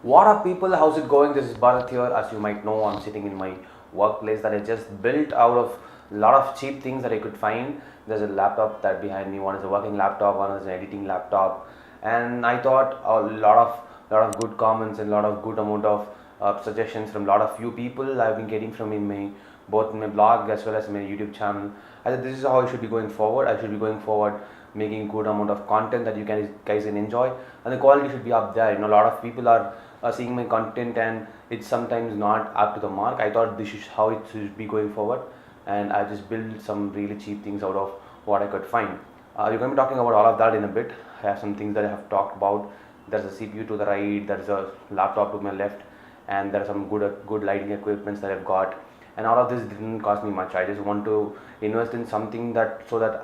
What up people, how's it going? This is Bharat here. As you might know, I'm sitting in my workplace that I just built out of a lot of cheap things that I could find. There's a laptop that behind me, one is a working laptop, one is an editing laptop, and I thought a lot of good comments and a lot of good amount of suggestions from a lot of few people I've been getting from in my both in my blog as well as my YouTube channel. I said this is how I should be going forward. I should be going forward making good amount of content that you guys can enjoy, and the quality should be up there. You know, a lot of people are seeing my content and it's sometimes not up to the mark. I thought this is how it should be going forward, and I just built some really cheap things out of what I could find. We're going to be talking about all of that in a bit. I have some things that I have talked about. There's a CPU to the right, there's a laptop to my left, and there are some good lighting equipments that I've got. And all of this didn't cost me much. I just want to invest in something that so that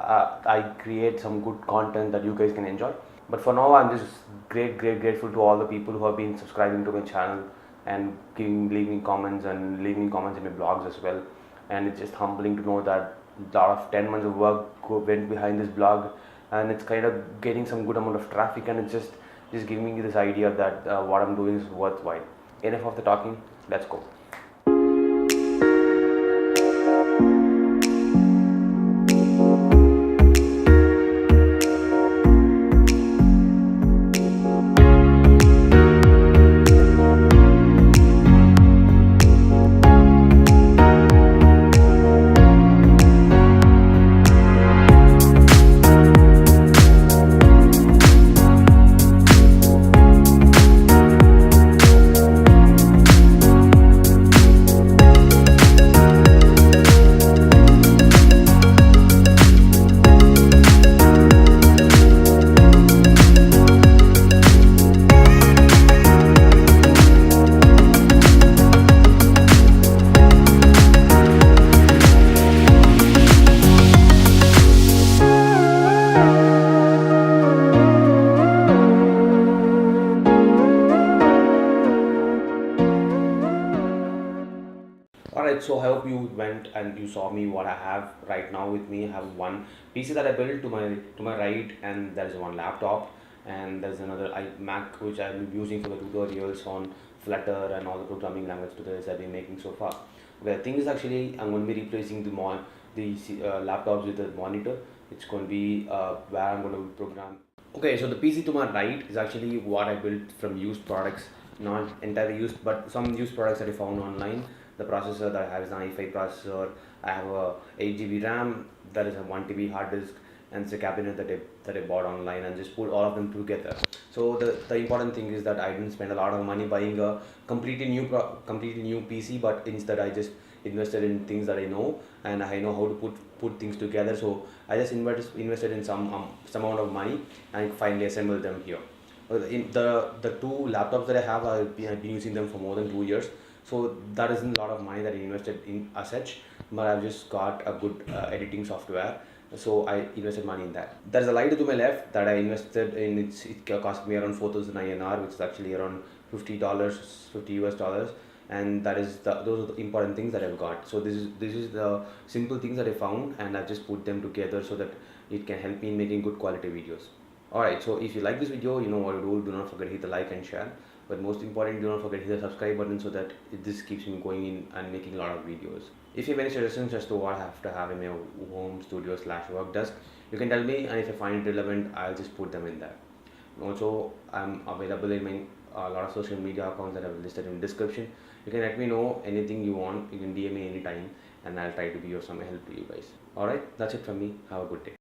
I create some good content that you guys can enjoy. But for now, I'm just grateful to all the people who have been subscribing to my channel and leaving comments and leaving comments in my blogs as well. And it's just humbling to know that a lot of 10 months of work went behind this blog, and it's kind of getting some good amount of traffic, and it's just giving me this idea that what I'm doing is worthwhile. Enough of the talking, let's go. Alright, so I hope you went and you saw me what I have right now with me. I have one PC that I built to my right, and there's one laptop, and there's another Mac which I'm using for the tutorials on Flutter and all the programming language tutorials I've been making so far. The thing is, actually I'm going to be replacing the laptops with a monitor. It's going to be where I'm going to program. Okay, so the PC to my right is actually what I built from used products, not entirely used, but some used products that I found online. The processor that I have is an i5 processor. I have a 8 GB RAM, that is a 1 TB hard disk, and it's a cabinet that I bought online, and just put all of them together. So the important thing is that I didn't spend a lot of money buying a completely new PC, but instead I just invested in things that I know, and I know how to put things together. So I just invested in some amount of money and finally assembled them here. In the two laptops that I have, I've been using them for more than 2 years. So that isn't a lot of money that I invested in as such, but I've just got a good editing software, so I invested money in that. There's a light to my left that I invested in. It cost me around 4,000 INR, which is actually around $50, $50 US, and that is those are the important things that I've got. So this is the simple things that I found, and I've just put them together so that it can help me in making good quality videos. Alright, so if you like this video, you know what to do. Do not forget to hit the like and share. But most important, do not forget to hit the subscribe button so that this keeps me going in and making a lot of videos. If you have any suggestions as to what I have to have in my home studio / work desk, you can tell me, and if I find it relevant, I'll just put them in there. Also, I'm available in my a lot of social media accounts that I've listed in the description. You can let me know anything you want. You can DM me anytime, and I'll try to be of some help to you guys. Alright, that's it from me. Have a good day.